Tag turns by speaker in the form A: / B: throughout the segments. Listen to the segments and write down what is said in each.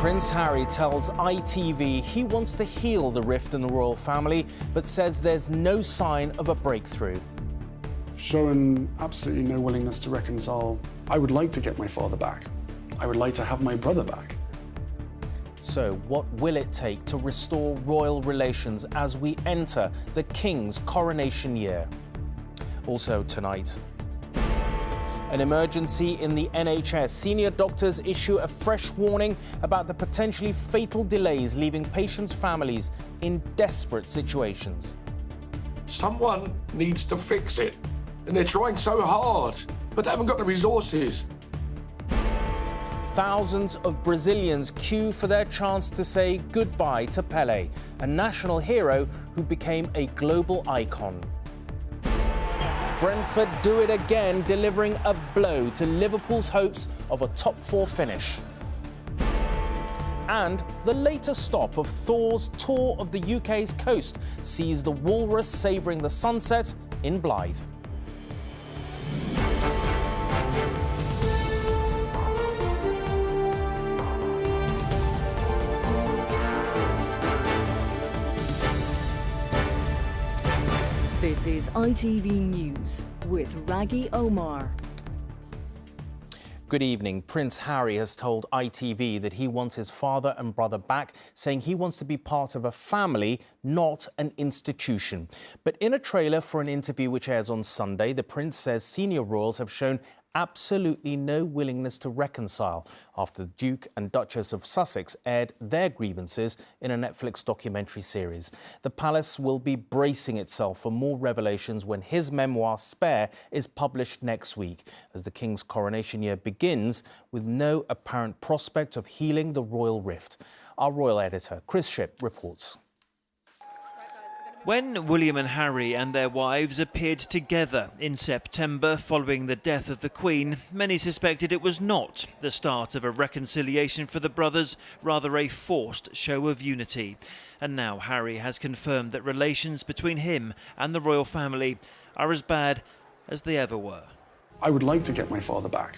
A: Prince Harry tells ITV he wants to heal the rift in the royal family, but says there's no sign of a breakthrough.
B: Showing absolutely no willingness to reconcile. I would like to get my father back. I would like to have my brother back.
A: So what will it take to restore royal relations as we enter the King's coronation year? Also tonight, an emergency in the NHS. Senior doctors issue a fresh warning about the potentially fatal delays, leaving patients' families in desperate situations.
C: Someone needs to fix it, and they're trying so hard, but they haven't got the resources.
A: Thousands of Brazilians queue for their chance to say goodbye to Pelé, a national hero who became a global icon. Brentford do it again, delivering a blow to Liverpool's hopes of a top-4 finish. And the latest stop of Thor's tour of the UK's coast sees the walrus savouring the sunset in Blythe.
D: This is ITV News with Rageh Omar.
A: Good evening. Prince Harry has told ITV that he wants his father and brother back, saying he wants to be part of a family, not an institution. But in a trailer for an interview which airs on Sunday, the Prince says senior royals have shown absolutely no willingness to reconcile after the Duke and Duchess of Sussex aired their grievances in a Netflix documentary series. The palace will be bracing itself for more revelations when his memoir, Spare, is published next week, as the King's coronation year begins with no apparent prospect of healing the royal rift. Our royal editor, Chris Shipp, reports.
E: When William and Harry and their wives appeared together in September following the death of the Queen, many suspected it was not the start of a reconciliation for the brothers, rather a forced show of unity. And now Harry has confirmed that relations between him and the royal family are as bad as they ever were.
B: I would like to get my father back.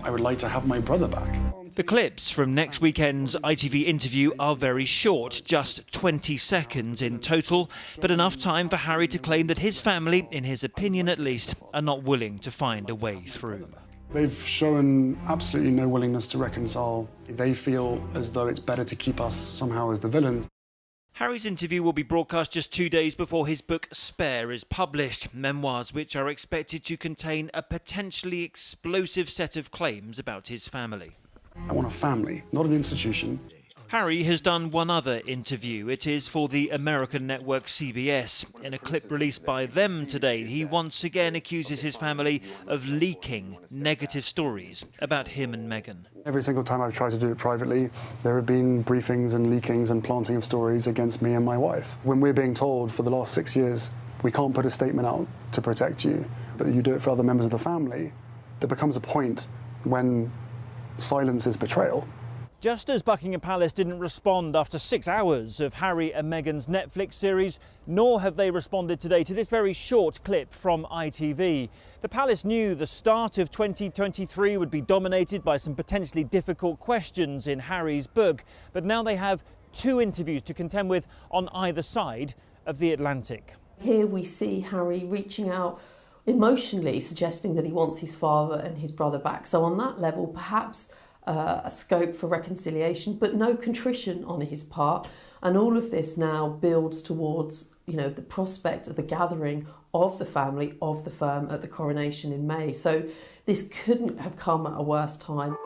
B: I would like to have my brother back.
E: The clips from next weekend's ITV interview are very short, just 20 seconds in total, but enough time for Harry to claim that his family, in his opinion at least, are not willing to find a way through.
B: They've shown absolutely no willingness to reconcile. They feel as though it's better to keep us somehow as the villains.
E: Harry's interview will be broadcast just 2 days before his book Spare is published, memoirs which are expected to contain a potentially explosive set of claims about his family.
B: I want a family, not an institution.
E: Harry has done one other interview. It is for the American network CBS. In a clip released by them today, he once again accuses his family of leaking negative stories about him and Meghan.
B: Every single time I've tried to do it privately, there have been briefings and leakings and planting of stories against me and my wife. When we're being told for the last 6 years, we can't put a statement out to protect you, but you do it for other members of the family, there becomes a point when silence is betrayal.
E: Just as Buckingham Palace didn't respond after 6 hours of Harry and Meghan's Netflix series, nor have they responded today to this very short clip from ITV. The palace knew the start of 2023 would be dominated by some potentially difficult questions in Harry's book, but now they have 2 interviews to contend with on either side of the Atlantic.
F: Here we see Harry reaching out emotionally, suggesting that he wants his father and his brother back. So on that level, perhaps a scope for reconciliation, but no contrition on his part. And all of this now builds towards, the prospect of the gathering of the family, of the firm at the coronation in May. So this couldn't have come at a worse time.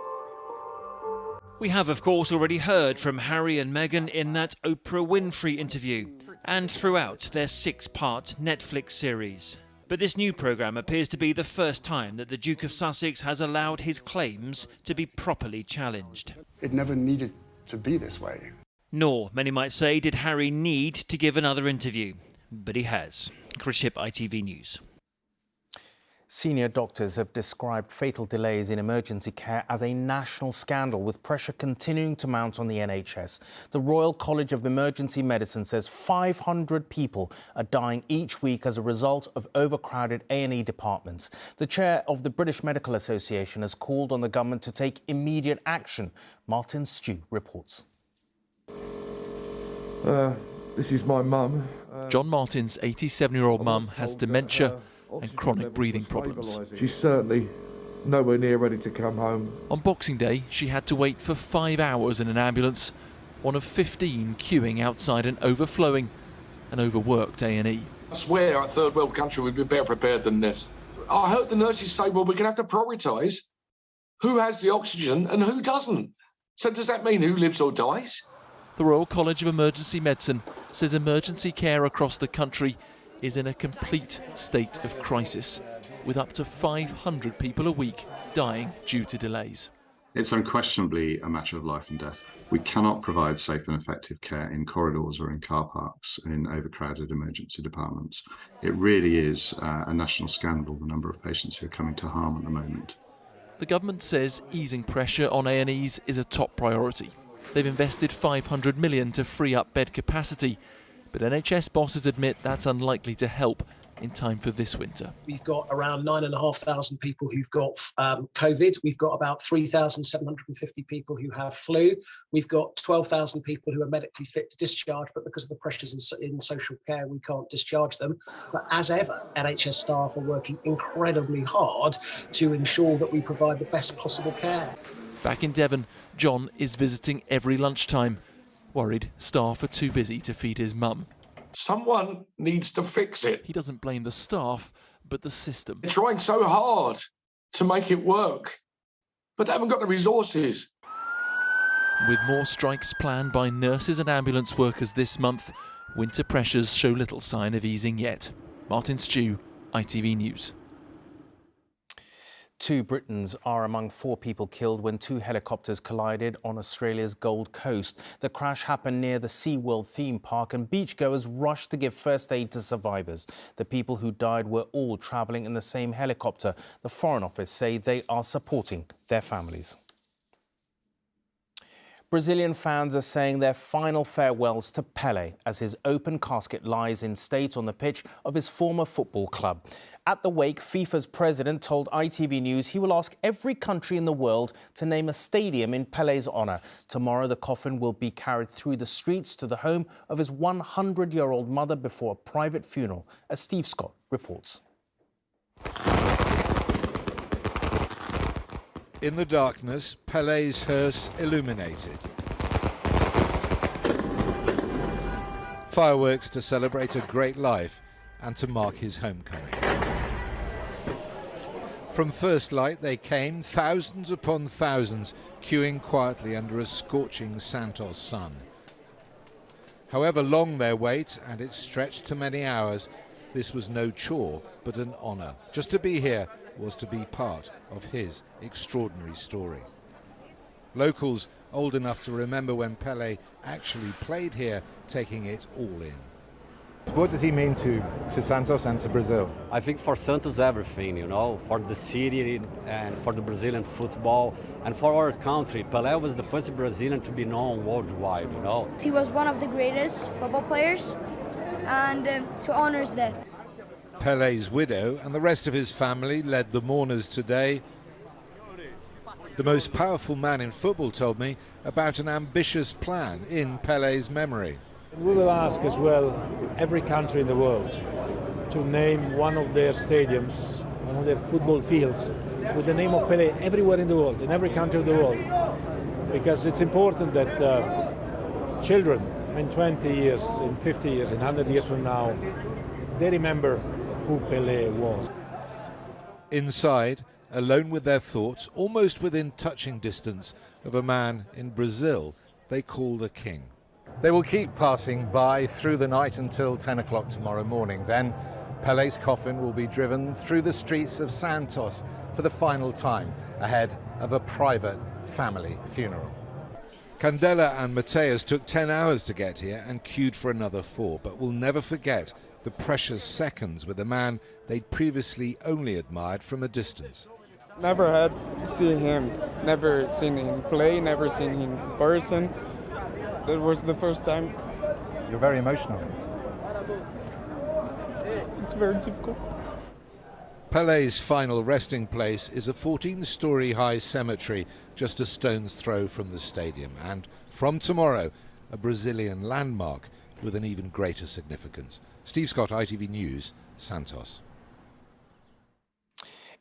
E: We have, of course, already heard from Harry and Meghan in that Oprah Winfrey interview and throughout their 6-part Netflix series. But this new programme appears to be the first time that the Duke of Sussex has allowed his claims to be properly challenged.
B: It never needed to be this way.
E: Nor, many might say, did Harry need to give another interview. But he has. Chris Shipp, ITV News.
A: Senior doctors have described fatal delays in emergency care as a national scandal, with pressure continuing to mount on the NHS. The Royal College of Emergency Medicine says 500 people are dying each week as a result of overcrowded A&E departments. The chair of the British Medical Association has called on the government to take immediate action. Martin Stew reports.
G: This is my mum.
H: John Martin's 87-year-old mum has dementia and chronic breathing problems.
G: She's certainly nowhere near ready to come home.
H: On Boxing Day, she had to wait for 5 hours in an ambulance, one of 15 queuing outside an overflowing and overworked A&E.
C: I swear a third world country would be better prepared than this. I heard the nurses say, well, we're going to have to prioritise who has the oxygen and who doesn't. So does that mean who lives or dies?
H: The Royal College of Emergency Medicine says emergency care across the country is in a complete state of crisis, with up to 500 people a week dying due to delays.
I: It's unquestionably a matter of life and death. We cannot provide safe and effective care in corridors or in car parks in overcrowded emergency departments. It really is a national scandal, the number of patients who are coming to harm at the moment.
H: The government says easing pressure on A&Es is a top priority. They've invested $500 million to free up bed capacity, but NHS bosses admit that's unlikely to help in time for this winter.
J: We've got around 9,500 people who've got COVID. We've got about 3,750 people who have flu. We've got 12,000 people who are medically fit to discharge, but because of the pressures in social care, we can't discharge them. But as ever, NHS staff are working incredibly hard to ensure that we provide the best possible care.
H: Back in Devon, John is visiting every lunchtime, worried staff are too busy to feed his mum.
C: Someone needs to fix it.
H: He doesn't blame the staff, but the system.
C: They're trying so hard to make it work, but they haven't got the resources.
H: With more strikes planned by nurses and ambulance workers this month, winter pressures show little sign of easing yet. Martin Stew, ITV News.
A: 2 Britons are among 4 people killed when 2 helicopters collided on Australia's Gold Coast. The crash happened near the SeaWorld theme park, and beachgoers rushed to give first aid to survivors. The people who died were all travelling in the same helicopter. The Foreign Office say they are supporting their families. Brazilian fans are saying their final farewells to Pelé as his open casket lies in state on the pitch of his former football club. At the wake, FIFA's president told ITV News he will ask every country in the world to name a stadium in Pelé's honour. Tomorrow, the coffin will be carried through the streets to the home of his 100-year-old mother before a private funeral, as Steve Scott reports.
K: In the darkness, Pelé's hearse illuminated. Fireworks to celebrate a great life and to mark his homecoming. From first light they came, thousands upon thousands, queuing quietly under a scorching Santos sun. However long their wait, and it stretched to many hours, this was no chore but an honour. Just to be here was to be part of his extraordinary story. Locals old enough to remember when Pelé actually played here, taking it all in.
L: What does he mean to Santos and to Brazil?
M: I think for Santos everything, you know, for the city and for the Brazilian football and for our country. Pelé was the first Brazilian to be known worldwide, you know.
N: He was one of the greatest football players, and to honor his death.
K: Pelé's widow and the rest of his family led the mourners today. The most powerful man in football told me about an ambitious plan in Pelé's memory.
O: We will ask as well every country in the world to name one of their stadiums, one of their football fields, with the name of Pelé everywhere in the world, in every country of the world. Because it's important that children in 20 years, in 50 years, in 100 years from now, they remember who Pelé was.
K: Inside, alone with their thoughts, almost within touching distance of a man in Brazil they call the king.
L: They will keep passing by through the night until 10 o'clock tomorrow morning. Then Pelé's coffin will be driven through the streets of Santos for the final time, ahead of a private family funeral.
K: Candela and Mateus took 10 hours to get here and queued for another 4, but will never forget the precious seconds with a man they'd previously only admired from a distance.
P: Never had seen him, never seen him play, never seen him in person. It was the first time.
L: You're very emotional.
P: It's very difficult.
K: Pelé's final resting place is a 14-storey high cemetery just a stone's throw from the stadium, and from tomorrow, a Brazilian landmark with an even greater significance. Steve Scott, ITV News, Santos.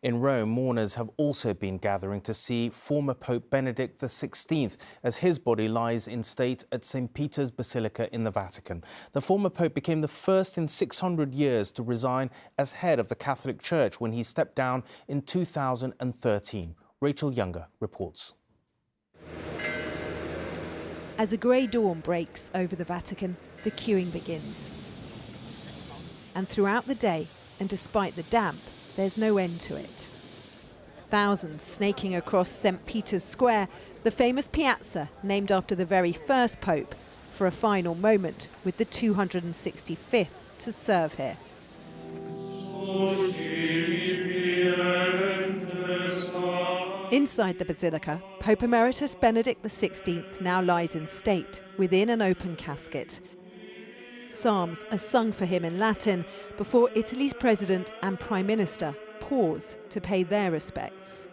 A: In Rome, mourners have also been gathering to see former Pope Benedict XVI as his body lies in state at St. Peter's Basilica in the Vatican. The former Pope became the first in 600 years to resign as head of the Catholic Church when he stepped down in 2013. Rachel Younger reports.
Q: As a grey dawn breaks over the Vatican, the queuing begins. And throughout the day, and despite the damp, there's no end to it. Thousands snaking across St. Peter's Square, the famous piazza named after the very first Pope, for a final moment with the 265th to serve here. Inside the Basilica, Pope Emeritus Benedict XVI now lies in state within an open casket. Psalms are sung for him in Latin before Italy's president and prime minister pause to pay their respects.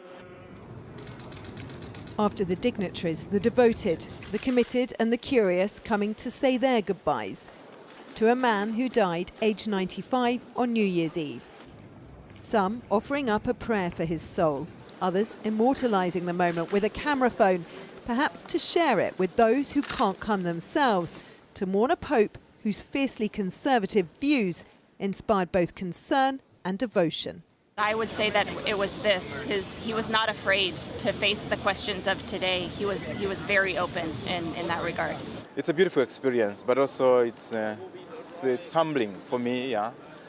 Q: After the dignitaries, the devoted, the committed and the curious coming to say their goodbyes to a man who died aged 95 on New Year's Eve. Some offering up a prayer for his soul, others immortalising the moment with a camera phone, perhaps to share it with those who can't come themselves, to mourn a pope whose fiercely conservative views inspired both concern and devotion.
R: I would say that it was he was not afraid to face the questions of today. He was very open in that regard.
S: It's a beautiful experience, but also it's humbling for me,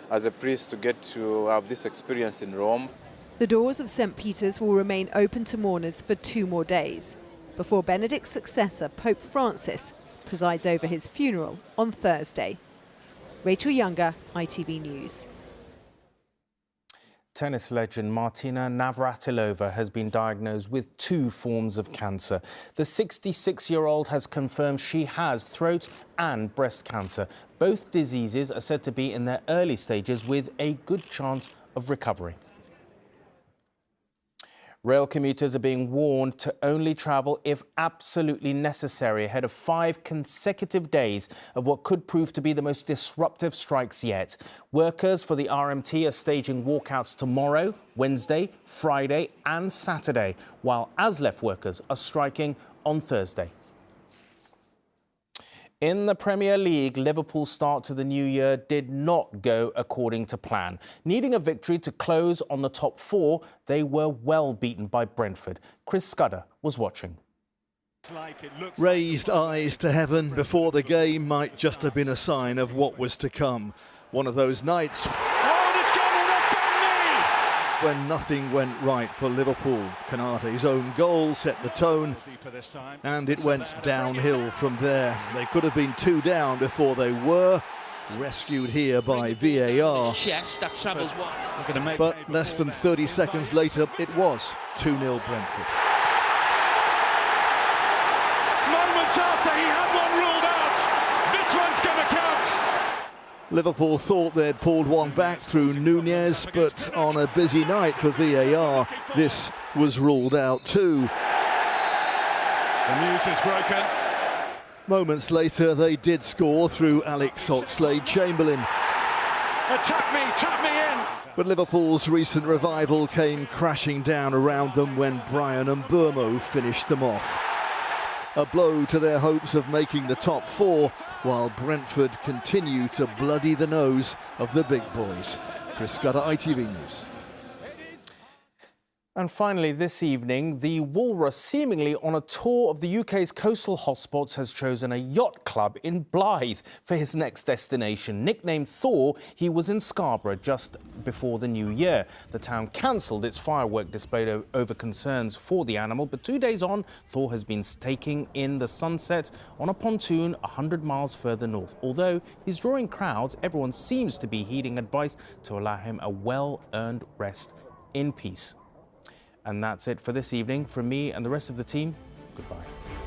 S: as a priest, to get to have this experience in Rome.
Q: The doors of St. Peter's will remain open to mourners for 2 more days, before Benedict's successor, Pope Francis, presides over his funeral on Thursday. Rachel Younger, ITV News.
A: Tennis legend Martina Navratilova has been diagnosed with 2 forms of cancer. The 66-year-old has confirmed she has throat and breast cancer. Both diseases are said to be in their early stages with a good chance of recovery. Rail commuters are being warned to only travel if absolutely necessary ahead of 5 consecutive days of what could prove to be the most disruptive strikes yet. Workers for the RMT are staging walkouts tomorrow, Wednesday, Friday and Saturday, while ASLEF workers are striking on Thursday. In the Premier League, Liverpool's start to the new year did not go according to plan. Needing a victory to close on the top 4, they were well beaten by Brentford. Chris Scudder was watching.
T: Raised eyes to heaven before the game might just have been a sign of what was to come. One of those nights when nothing went right for Liverpool. Konaté's own goal set the tone, and it went downhill from there. They could have been 2 down before they were rescued here by VAR. But less than 30 seconds later, it was 2-0 Brentford.
U: Moments after he had one ruled out, this one's going to count.
T: Liverpool thought they'd pulled one back through Nunez, but on a busy night for VAR, this was ruled out too.
U: The news is broken.
T: Moments later, they did score through Alex Oxlade-Chamberlain.
U: Tap me in.
T: But Liverpool's recent revival came crashing down around them when Brian and Burmo finished them off. A blow to their hopes of making the top 4, while Brentford continue to bloody the nose of the big boys. Chris Scudder, ITV News.
A: And finally, this evening, the Walrus, seemingly on a tour of the UK's coastal hotspots, has chosen a yacht club in Blyth for his next destination. Nicknamed Thor, he was in Scarborough just before the new year. The town cancelled its firework display over concerns for the animal, but 2 days on, Thor has been taking in the sunset on a pontoon 100 miles further north. Although he's drawing crowds, everyone seems to be heeding advice to allow him a well-earned rest in peace. And that's it for this evening. From me and the rest of the team, goodbye.